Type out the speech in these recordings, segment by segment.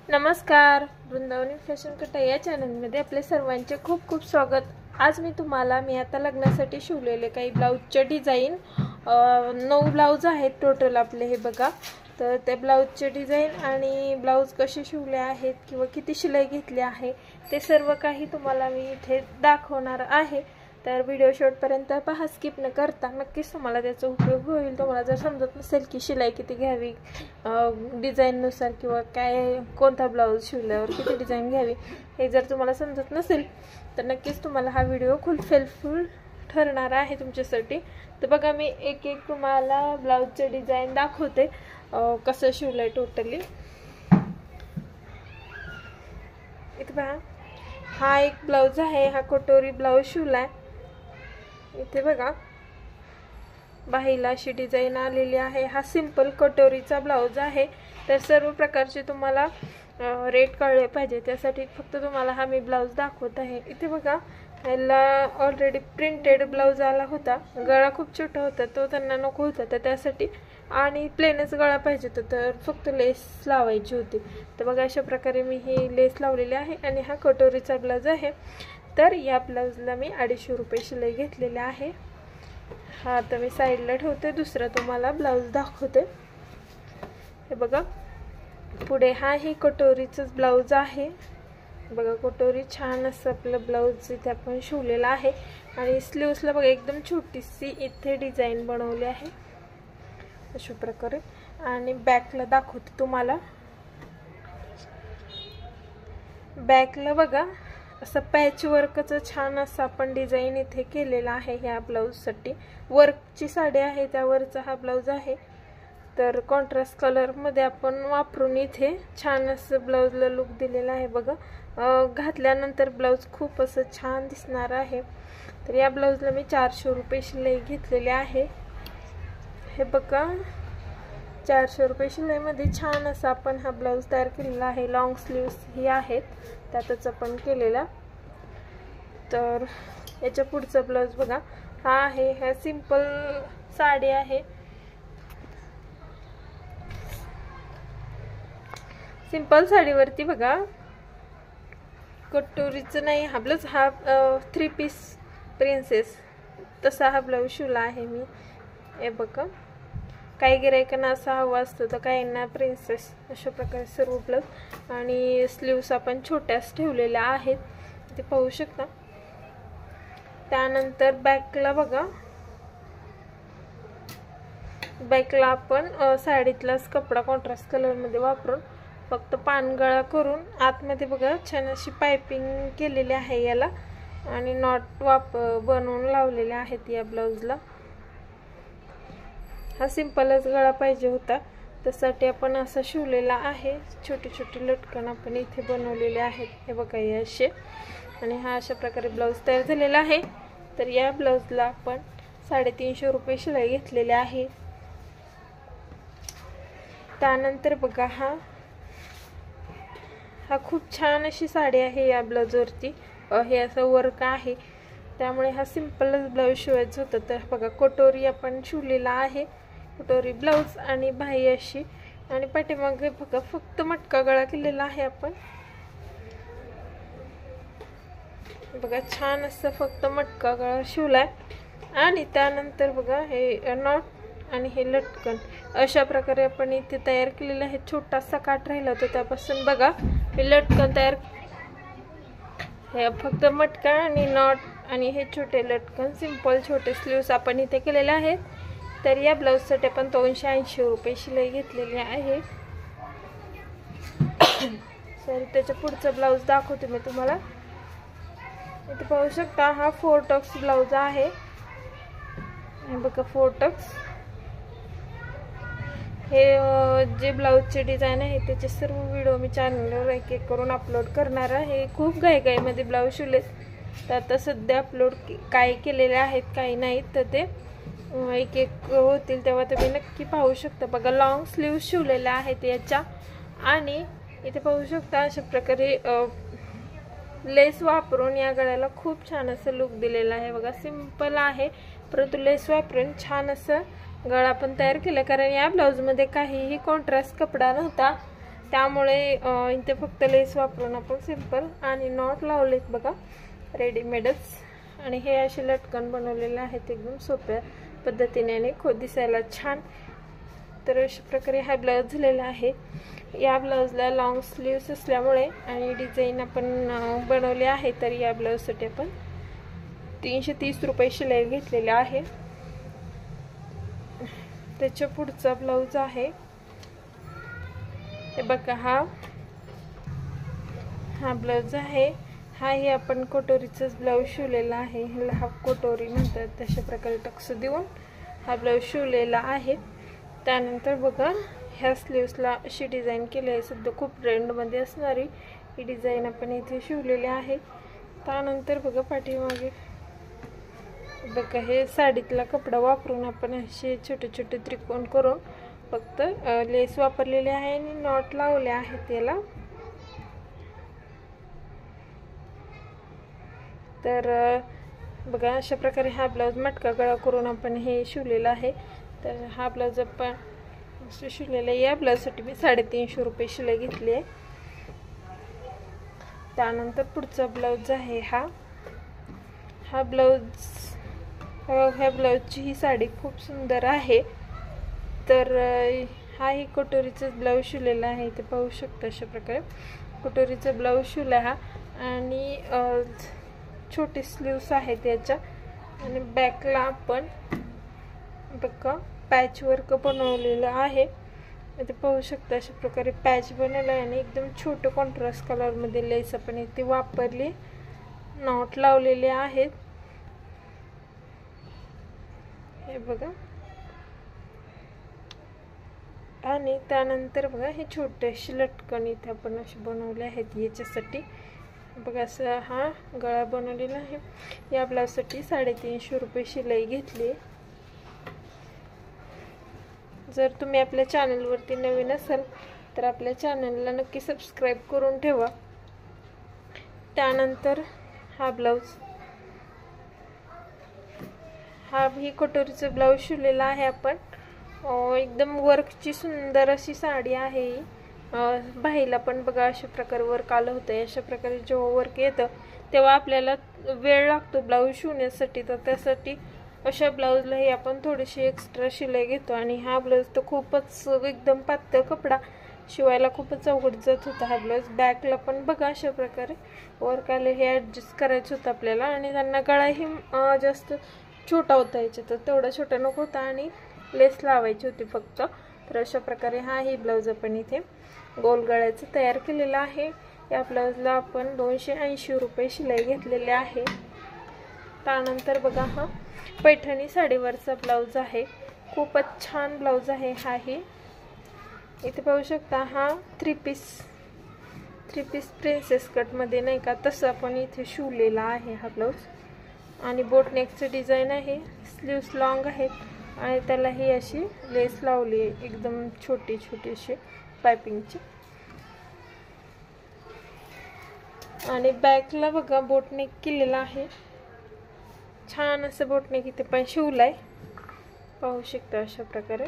नमस्कार, वृंदावनी फॅशन कटा या चॅनलमध्ये आपले सर्वांचे खूप खूप स्वागत। आज मी आता लग्नासाठी शिवलेले काही ब्लाउजचे डिझाइन 9 ब्लाउज आहेत टोटल आपले, हे बघा। तर ते ब्लाउजचे डिझाइन आणि ब्लाउज कसे शिवले आहेत किंवा किती शिलाई घेतली आहे ते सर्व काही तुम्हाला मी इथे दाखवणार आहे। तर व्हिडिओ शेवटपर्यंत पहा, स्किप न करता। नक्कीच तुम्हाला त्याचा उपयोग होईल। तुम्हाला जर समजत नसेल की शिलाई किती घ्यावी डिझाइन नुसार किंवा काय कोणता ब्लाउज शिवल्यावर किती डिझाइन घ्यावी हे जर तुम्हाला समजत नसेल तर नक्कीच तुम्हाला हा व्हिडिओ खूप हेल्पफुल ठरणार आहे तुमच्यासाठी। तर बघा, मी एक एक तुम्हाला ब्लाउजचे डिझाइन दाखवते कसं शिवलंय टोटली। इथे पहा, हा एक ब्लाउज आहे, हा कटोरी ब्लाउज शिवलाय। इथे बघा बाहीला अशी डिझाइन आलेली आहे। हा सिंपल कटोरीचा ब्लाउज आहे। तर सर्व प्रकारचे तुम्हाला रेट कळले पाहिजे त्यासाठी फक्त तुम्हाला हा मी ब्लाउज दाखवत आहे। इथे बघा, याला ऑलरेडी प्रिंटेड ब्लाउज आला होता, गळा खूप छोटा होता, तो त्यांना नको होता, तर त्यासाठी आणि प्लेनच गळा पाहिजे होता, तर फक्त लेस लावायची होती। तर बघा, अशा प्रकारे मी ही लेस लावलेली आहे आणि हा कटोरीचा ब्लाउज आहे। तर या ब्लाउजला मी 250 रुपये शिलाई घेतलेले आहे। हा आता मी साईडला ठेवते, दुसरा तुम्हाला ब्लाउज दाखवते। हे बघा, पुढे हा ही कटोरीचाच ब्लाउज आहे। बघा, कटोरी छान असं आपलं ब्लाउज इथे आपण शिवलेला आहे आणि स्लीव्सला बघा एकदम छोटीशी इथे डिझाइन बनवली आहे अशा प्रकारे। आणि बॅकला दाखवते तुम्हाला। बॅकला बघा असं पॅच वर्कचं छान असं आपण डिझाइन इथे केलेला आहे ह्या ब्लाउजसाठी। वर्कची साडी आहे त्यावरचा हा ब्लाउज आहे। तर कॉन्ट्रास्ट कलर मध्ये आपण वापरून इथे छान असं ब्लाउजला लुक दिलेला आहे। बघा, घातल्यानंतर ब्लाउज खूप असं छान दिसणार आहे। तर या ब्लाउजला मी 400 रुपये शिलाई घेतलेली आहे। हे बघा, 400 रुपये शिलाईमध्ये छान असा आपण हा ब्लाउज तयार केलेला आहे। लॉंग स्लीव्स ही आहेत त्यातच आपण केलेला। तर याच्या पुढचा ब्लाउज बघा, हा आहे, हा सिंपल साडी आहे। सिंपल साडीवरती बघा कटोरीचं नाही हा ब्लाउज, हा 3 पीस प्रिन्सेस तसा हा ब्लाउज शिवला आहे मी। हे बघा, काही गिरायकांना असा हवा असतो तर काहींना प्रिन्सेस, अशा प्रकारे सर्व ब्लाउज। आणि स्लीव्स आपण छोट्याच ठेवलेल्या आहेत, ते पाहू शकता। त्यानंतर बॅकला बघा, बॅकला आपण साडीतलाच कपडा कॉन्ट्रास्ट कलर मध्ये वापरून फक्त पानगळा करून आतमध्ये बघा छान अशी पाइपिंग केलेली आहे याला आणि नॉट बनवून लावलेले आहेत या ब्लाउजला। हा सिंपलच गळा पाहिजे होता त्यासाठी आपण असा शिवलेला आहे। छोटे छोटे लटकन आपण इथे बनवलेले आहेत, हे बघा हे असे। आणि हा अशा प्रकारे ब्लाउज तयार झालेला आहे। तर या ब्लाउजला आपण 350 रुपये शिलाई घेतलेले आहे। त्यानंतर बघा, हा खूप छान अशी साडी आहे। या ब्लाउजवरती हे असं वर्क आहे त्यामुळे हा सिंपलच ब्लाउज शिवायचा होता। तर बघा, कटोरी आपण शिवलेला आहे, कटोरी ब्लाउज आणि बाही अशी, आणि पाठीमागे बघा फक्त मटका गळा केलेला आहे आपण। बघा, छान असं फक्त मटका गळा शिवलाय। आणि त्यानंतर बघा हे नॉट आणि हे लटकन अशा प्रकारे आपण इथे तयार केलेलं आहे। छोटासा काठ राहिला होता त्यापासून बघा हे लटकन तयार, हे फक्त मटका आणि नॉट आणि हे छोटे लटकन सिंपल छोटे स्लीव्स आपण इथे केलेले आहेत। तर या ब्लाउजसाठी आपण 280 रुपये शिलाई घेतलेली आहे। सॉरी, त्याच्या पुढचा ब्लाउज दाखवते मी तुम्हाला। इथे पाहू शकता, हा 4 टक्स ब्लाउज आहे। हे बघा 4 टक्स, हे जे ब्लाउजचे डिझाइन आहे त्याचे सर्व व्हिडिओ मी चॅनलवर एक एक करून अपलोड करणार आहे। खूप घाईमध्ये ब्लाउज शिवलेत, तर आता सध्या अपलोड काही केलेले आहेत काही नाहीत, तर ते एक एक होतील तेव्हा तुम्ही नक्की पाहू शकता। बघा, लॉंग स्लीव्ह शिवलेल्या आहेत याच्या। आणि इथे पाहू शकता अशा प्रकारे लेस वापरून या गळ्याला खूप छान असं लुक दिलेला आहे। बघा, सिंपल आहे परंतु लेस वापरून छान असं गळा पण तयार केला, कारण या ब्लाउज मध्ये काहीही कॉन्ट्रास्ट कपडा नव्हता। त्यामुळे इथे फक्त लेस वापरून आपण सिंपल आणि नॉट लावलेत बघा रेडीमेडच. आणि हे असे लटकन बनवलेले आहेत एकदम सोप्या पद्धतीने आणि दिसायला छान. तर अशा प्रकारे हा ब्लाऊज झालेला आहे. या ब्लाऊजला लॉंग स्लीव्स असल्यामुळे आणि डिझाईन आपण बनवले आहे, तर या ब्लाऊजसाठी आपण 330 रुपये शिलाई घेतलेले आहे. त्याच्या पुढचा ब्लाऊज आहे हे बघा, हा ब्लाऊज आहे. हाही आपण कटोरीचाच ब्लाऊज शिवलेला आहे, ह्याला हाफ कटोरी म्हणतात. तशा प्रकारे टक्स देऊन हा ब्लाऊज शिवलेला आहे. त्यानंतर बघा ह्या स्लीव्सला अशी डिझाईन केली आहे, सध्या खूप ट्रेंडमध्ये असणारी ही डिझाईन आपण इथे शिवलेली आहे. त्यानंतर बघा पाठीमागे बघा हे साडीतला कपडा वापरून आपण असे छोटे छोटे त्रिकोण करून फक्त लेस वापरलेले आहे आणि नॉट लावले आहेत त्याला. तर बघा अशा प्रकारे हा ब्लाऊज मटका गळा करून आपण हे शिवलेला आहे. तर हा ब्लाऊज आपण शिवलेला आहे. या ब्लाऊजसाठी मी 350 रुपये शिलाई घेतली आहे. त्यानंतर पुढचा ब्लाऊज आहे हा ब्लाऊज. ह्या ब्लाऊजची ही साडी खूप सुंदर आहे. तर हाही कटोरीचा ब्लाऊज शिवलेला आहे, ते पाहू शकता. अशा प्रकारे कटोरीचा ब्लाऊज शिवला हा आणि छोटे स्लीव्स आहेत याच्या. आणि बॅकला आपण बघा पॅच वर्क बनवलेलं आहे, ते पाहू शकता. अशा प्रकारे पॅच बनवला आहे आणि एकदम छोटं कॉन्ट्रास्ट कलरमध्ये लेस आपण इथे वापरली, नॉट लावलेले आहेत हे बघा. आणि त्यानंतर बघा हे छोटेसे लटकन इथे आपण असे बनवले आहेत याच्यासाठी. बघा असं हा गळा बनवलेला आहे. या ब्लाऊजसाठी 350 रुपये शिलाई घेतली. जर तुम्ही आपल्या चॅनलवरती नवीन असाल तर आपल्या चॅनलला नक्की सबस्क्राईब करून ठेवा. त्यानंतर हा ब्लाऊज, ही कटोरीचा ब्लाऊज शिवलेला आहे आपण. एकदम वर्कची सुंदर अशी साडी आहे. बाहीला पण बघा अशा प्रकारे वर्क आलं होतं. अशा प्रकारे जेव्हा वर्क येतं तेव्हा आपल्याला वेळ लागतो ब्लाऊज शिवण्यासाठी, तर त्यासाठी अशा ब्लाऊजलाही आपण थोडीशी एक्स्ट्रा शिलाई घेतो. आणि हा ब्लाऊज तर खूपच एकदम पातळ कपडा, शिवायला खूपच अवघड जात होता हा ब्लाऊज. बॅकला पण बघा अशा प्रकारे वर्क आले, हे ॲडजस्ट करायचं होतं आपल्याला. आणि त्यांना गळाही जास्त छोटा होता याचा, तर तेवढा छोटा नको होता आणि लेस लावायची होती फक्त. तर अशा प्रकारे हाही ब्लाऊज आपण इथे गोल गळ्याचं तयार केलेला आहे. या ब्लाऊजला आपण 280 रुपये शिलाई घेतलेले आहे. त्यानंतर बघा हा पैठणी साडीवरचा ब्लाऊज आहे, खूपच छान ब्लाऊज आहे हाही. इथे पाहू शकता हा थ्री पीस प्रिन्सेस कटमध्ये नाही का, तसं आपण इथे शिवलेला आहे हा ब्लाऊज. आणि बोटनेकचं डिझाईन आहे, स्लीव्स लॉंग आहेत आणि त्याला ही अशी लेस लावली आहे एकदम छोटी अशी पायपिंगची. आणि बॅकला बघा बोटनेक केलेला आहे, छान असं बोटनेक इथे पण शिवलाय, पाहू शकता अशा प्रकारे.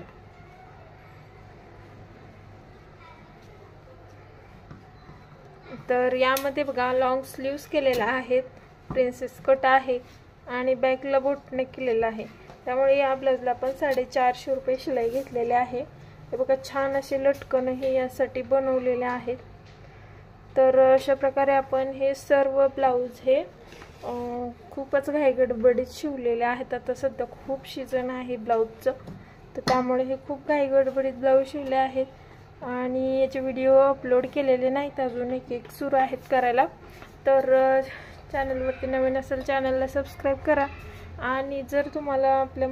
तर यामध्ये बघा लॉंग स्लीव्स केलेला आहेत, प्रिन्सेस कट आहे आणि बॅकला बोटनेक केलेला आहे. त्यामुळे या ब्लाऊजला आपण 450 रुपये शिलाई घेतलेले आहे. हे बघा छान असे लटकनही यासाठी बनवलेले आहेत. तर अशा प्रकारे आपण हे सर्व ब्लाऊज हे खूपच घाईगडबडीत शिवलेले आहेत. आता सध्या खूप सीझन आहे ब्लाऊजचं, तर त्यामुळे हे खूप घाईगडबडीत ब्लाऊज शिवले आहेत आणि याचे व्हिडिओ अपलोड केलेले नाहीत अजून, एक सुरू आहेत करायला. तर चॅनलवरती नवीन असेल चॅनलला सबस्क्राईब करा. आणि जर तुम्हाला आपल्या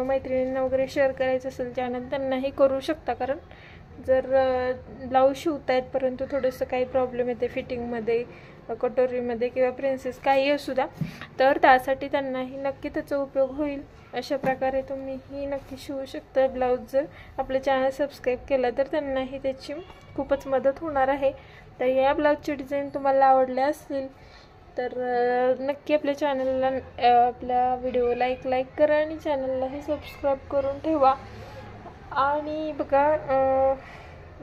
मैत्रिणींना वगैरे शेअर करायचं असेल चॅनल, त्यांनाही करू शकता. कारण जर ब्लाऊज शिवतायत परंतु थोडंसं काही प्रॉब्लेम येते फिटिंगमध्ये, कटोरीमध्ये किंवा प्रिन्सेस काही असू द्या, तर त्यासाठी त्यांनाही नक्की त्याचा उपयोग होईल. अशा प्रकारे तुम्हीही नक्की शिवू शकता ब्लाऊज. जर आपलं चॅनल सबस्क्राईब केलं तर त्यांनाही त्याची खूपच मदत होणार आहे. तर या ब्लाऊजची डिझाईन तुम्हाला आवडल्या असतील तर नक्की आपल्या चॅनलला, आपल्या व्हिडिओला एक लाईक करा आणि चॅनललाही सबस्क्राईब करून ठेवा. आणि बघा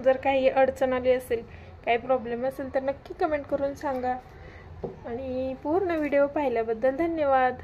जर काही अडचण आली असेल, काही प्रॉब्लेम असेल तर नक्की कमेंट करून सांगा. आणि पूर्ण व्हिडिओ पाहिल्याबद्दल धन्यवाद.